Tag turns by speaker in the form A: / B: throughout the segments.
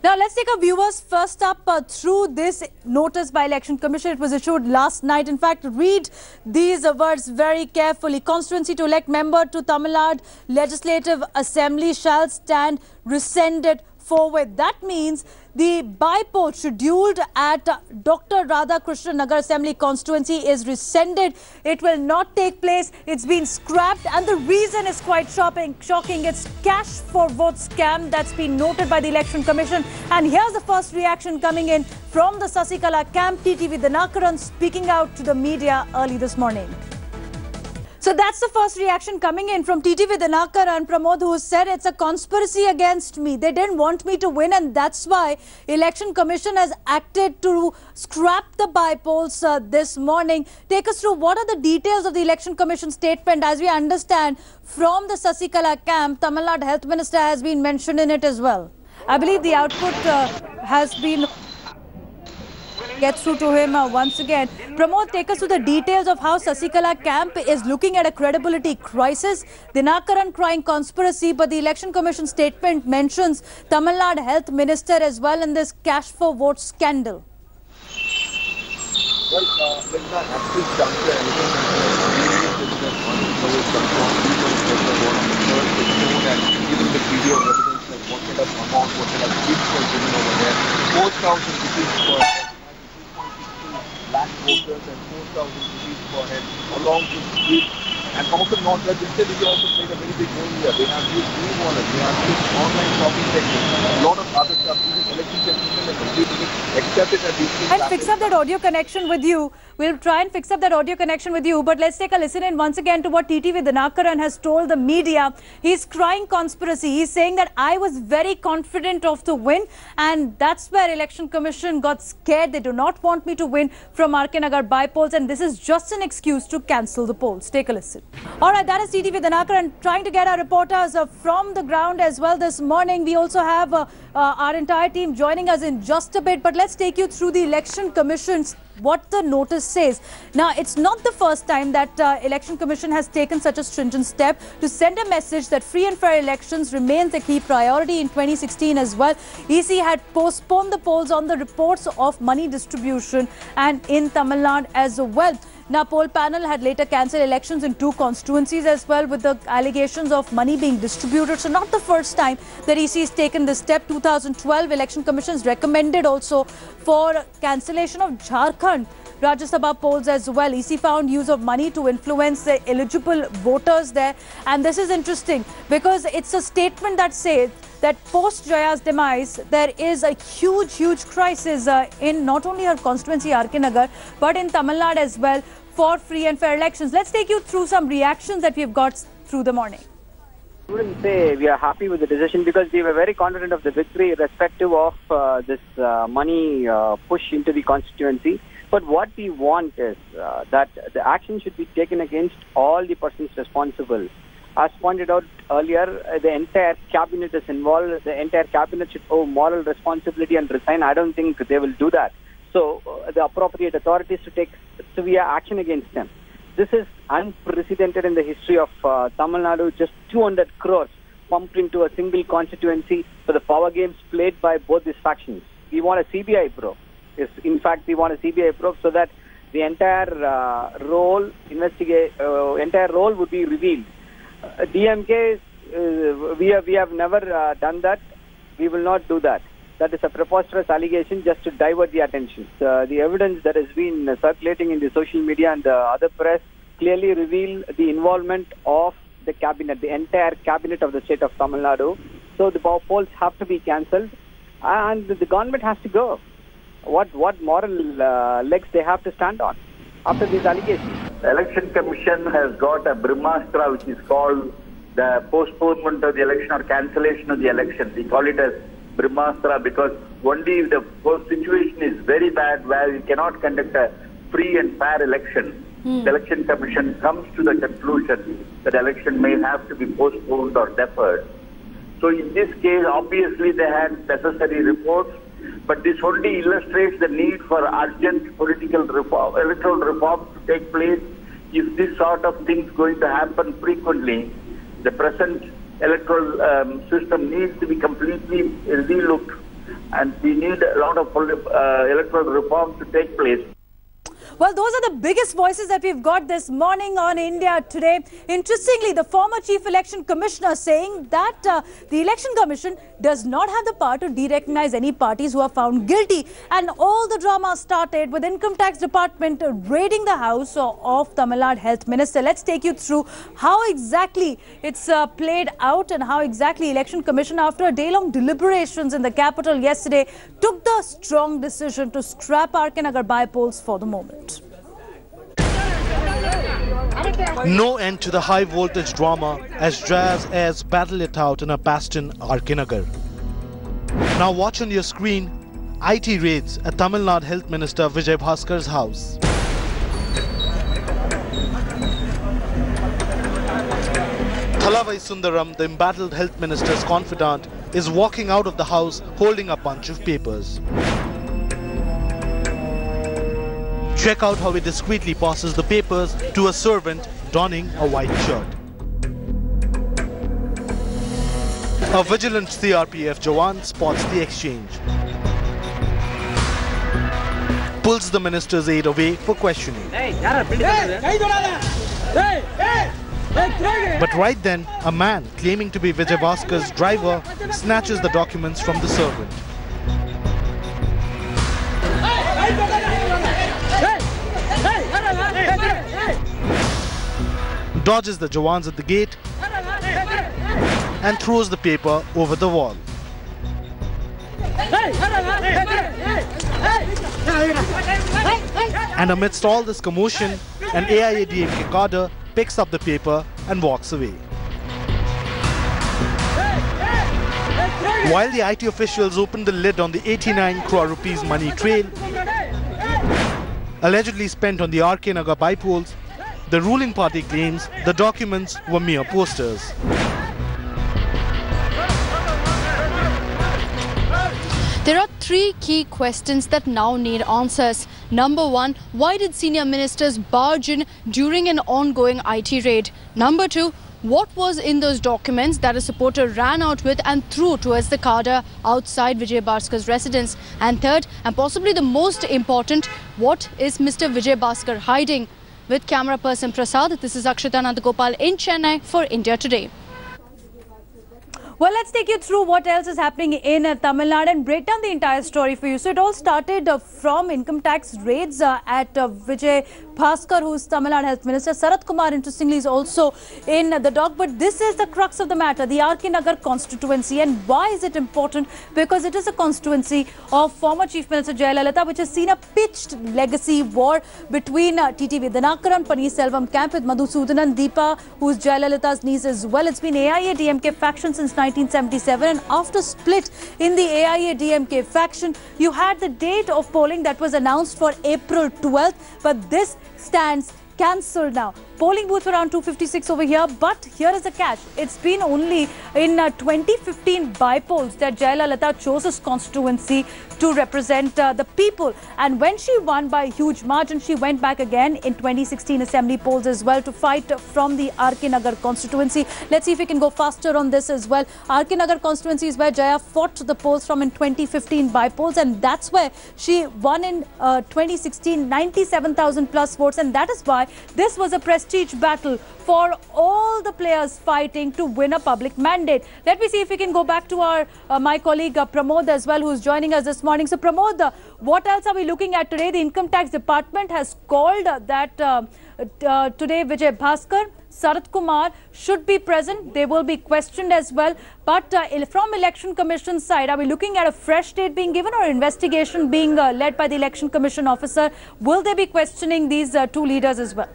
A: Now, let's take our viewers first up through this notice by Election Commission. It was issued last night. In fact, read these words very carefully. Constituency to elect member to Tamil Nadu Legislative Assembly shall stand rescinded forward. That means the by-poll scheduled at Dr. R.K Nagar Assembly constituency is rescinded. It will not take place. It's been scrapped, and the reason is quite shocking. It's cash for vote scam that's been noted by the Election Commission. And here's the first reaction coming in from the Sasikala camp. TTV Dinakaran speaking out to the media early this morning. So that's the first reaction coming in from TTV Dinakaran, Pramod, who said it's a conspiracy against me. They didn't want me to win, and that's why Election Commission has acted to scrap the by-polls this morning. Take us through what are the details of the Election Commission statement. As we understand from the Sasikala camp, Tamil Nadu Health Minister has been mentioned in it as well. I believe the output has been... get through to him once again. Pramod, take us through the details of how Sasikala camp is looking at a credibility crisis. Dinakaran crying conspiracy, but the Election Commission statement mentions Tamil Nadu Health Minister as well in this cash for vote scandal.
B: Well, when the active juncture, even the video evidence like what kind of amount, what kind of gifts were given over there, 4,000 rupees per head, 2.62 lakh voters and 4,000 rupees per head, along with gifts. And also not that instead we also played a very big role here. They have used e-wallet, they have used online shopping sections, a lot of other stuff. Even Election Commission has completely accepted that these things.
A: And fix up that audio connection with you. We'll try and fix up that audio connection with you. But let's take a listen in once again to what TTV Dinakaran has told the media. He's crying conspiracy. He's saying that I was very confident of the win, and that's where Election Commission got scared. They do not want me to win from RK Nagar by-polls, and this is just an excuse to cancel the polls. Take a listen. All right, that is TTV Dinakaran trying to get our reporters from the ground as well this morning. We also have our entire team joining us in just a bit, but let's take you through the Election Commission's what the notice says. Now, it's not the first time that Election Commission has taken such a stringent step to send a message that free and fair elections remains a key priority. In 2016 as well, EC had postponed the polls on the reports of money distribution and in Tamil Nadu as well. Now, poll panel had later cancelled elections in 2 constituencies as well, with the allegations of money being distributed. So not the first time that EC has taken this step. 2012 Election Commission's recommended also for cancellation of Jharkhand Rajya Sabha polls as well. EC found use of money to influence the eligible voters there. And this is interesting because it's a statement that says that post Jaya's demise, there is a huge crisis in not only her constituency, RK Nagar, but in Tamil Nadu as well for free and fair elections. Let's take you through some reactions that we've got through the morning.
C: I wouldn't say we are happy with the decision because we were very confident of the victory irrespective of this money push into the constituency. But what we want is that the action should be taken against all the persons responsible. As pointed out earlier, the entire cabinet is involved. The entire cabinet should owe moral responsibility and resign. I don't think they will do that. So the appropriate authorities to take severe action against them. This is unprecedented in the history of Tamil Nadu. Just 200 crores pumped into a single constituency for the power games played by both these factions. We want a CBI probe. Yes, in fact, we want a CBI probe so that the entire role would be revealed. DMK, we have never done that. We will not do that. That is a preposterous allegation just to divert the attention. The evidence that has been circulating in the social media and the other press clearly reveal the involvement of the cabinet, the entire cabinet of the state of Tamil Nadu. So the polls have to be cancelled and the government has to go. What moral legs they have to stand on after these allegations?
D: The Election Commission has got a Brahmastra which is called the postponement of the election or cancellation of the election. We call it as Brahmastra because only if the situation is very bad where we cannot conduct a free and fair election, the Election Commission comes to the conclusion that election may have to be postponed or deferred. So in this case, obviously they had necessary reports, but this only illustrates the need for urgent political reform, electoral reforms to take place. If this sort of things going to happen frequently, the present electoral system needs to be completely relooked and we need a lot of electoral reform to take place.
A: Well, those are the biggest voices that we've got this morning on India Today. Interestingly, the former Chief Election Commissioner saying that the Election Commission does not have the power to de-recognize any parties who are found guilty. And all the drama started with Income Tax Department raiding the house of Tamil Nadu Health Minister. Let's take you through how exactly it's played out and how exactly Election Commission, after a day-long deliberations in the capital yesterday, took the strong decision to scrap RK Nagar by-polls for the moment.
E: No end to the high voltage drama as Jazz airs battle it out in a bastion RK Nagar. Now watch on your screen IT raids at Tamil Nadu Health Minister Vijay Bhaskar's house. Thalavai Sundaram, the embattled health minister's confidant, is walking out of the house holding a bunch of papers. Check out how he discreetly passes the papers to a servant donning a white shirt. A vigilant CRPF Jawan spots the exchange, pulls the minister's aide away for questioning. But right then, a man claiming to be Vijay Bhaskar's driver snatches the documents from the servant. Dodges the Jawans at the gate and throws the paper over the wall. And amidst all this commotion, an AIADMK cadre picks up the paper and walks away. While the IT officials open the lid on the 89 crore rupees money trail, allegedly spent on the RK Nagar by-polls, the ruling party claims the documents were mere posters.
F: There are three key questions that now need answers. Number one, why did senior ministers barge in during an ongoing IT raid? Number two, what was in those documents that a supporter ran out with and threw towards the cadre outside Vijay Bhaskar's residence? And third, and possibly the most important, what is Mr. Vijay Bhaskar hiding? With camera person Prasad, this is Akshita Nandagopal in Chennai for India Today.
A: Well, let's take you through what else is happening in Tamil Nadu and break down the entire story for you. So it all started from income tax raids at Vijay Bhaskar, who's Tamil Nadu Health Minister. Sarath Kumar, interestingly, is also in the dock. But this is the crux of the matter, the RK Nagar constituency. And why is it important? Because it is a constituency of former Chief Minister Jayalalitha, which has seen a pitched legacy war between TTV Dinakaran, Paneerselvam camp with Madhusudanan, Deepa, who's Jayalalitha's niece as well. It's been AIADMK faction since 1977, and after split in the AIADMK faction, you had the date of polling that was announced for April 12th, but this stands cancelled now. Polling booths around 256 over here, but here is the catch. It's been only in 2015 by-polls that Jayalalitha chose his constituency to represent the people. And when she won by a huge margin, she went back again in 2016 assembly polls as well to fight from the RK Nagar constituency. Let's see if we can go faster on this as well. RK Nagar constituency is where Jaya fought the polls from in 2015 by-polls, and that's where she won in 2016, 97,000 plus votes, and that is why this was a prestige battle for all the players fighting to win a public mandate. Let me see if we can go back to our my colleague Pramod as well, who's joining us this morning. So Pramod, what else are we looking at today? The Income Tax Department has called that today Vijay Bhaskar, Sarath Kumar should be present. They will be questioned as well. But from Election Commission side, are we looking at a fresh date being given or investigation being led by the Election Commission officer? Will they be questioning these two leaders as well?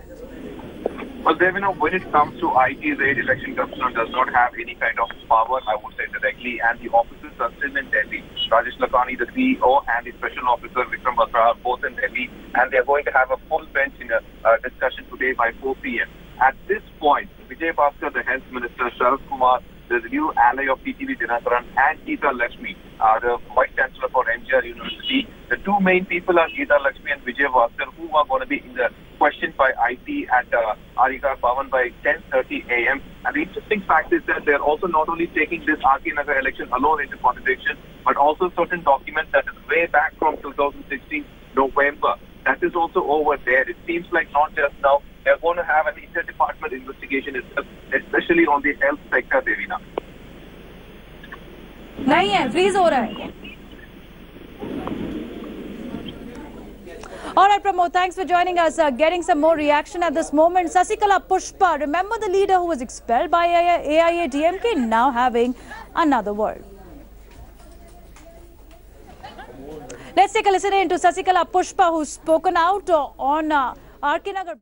B: Well, when it comes to IT raid, Election Commission does not have any kind of power, I would say, directly, and the officers are still in Delhi. Rajesh Lakhani, the CEO, and the Special Officer Vikram Batra are both in Delhi, and they are going to have a full bench in a discussion today by 4 p.m. At this point, Vijay Bhaskar, the Health Minister, Sarath Kumar, the new ally of TTV Dinakaran, and Geeta Lakshmi, the Vice Chancellor for MGR University. The two main people are Geeta Lakshmi and Vijay Bhaskar, who are going to be in the questioned by IT at Arika Bhavan by 10:30 a.m. And the interesting fact is that they're also not only taking this RK Nagar election alone into consideration, but also certain documents that is way back from 2016 November. That is also over there. It seems like not just now, they're going to have an inter-department investigation itself, especially on the health sector, Devina.
A: नहीं है, freeze हो रहा है. All right, Pramod, thanks for joining us. Getting some more reaction at this moment. Sasikala Pushpa, remember the leader who was expelled by AIADMK, now having another word. Let's take a listen in to Sasikala Pushpa, who's spoken out on RK Nagar.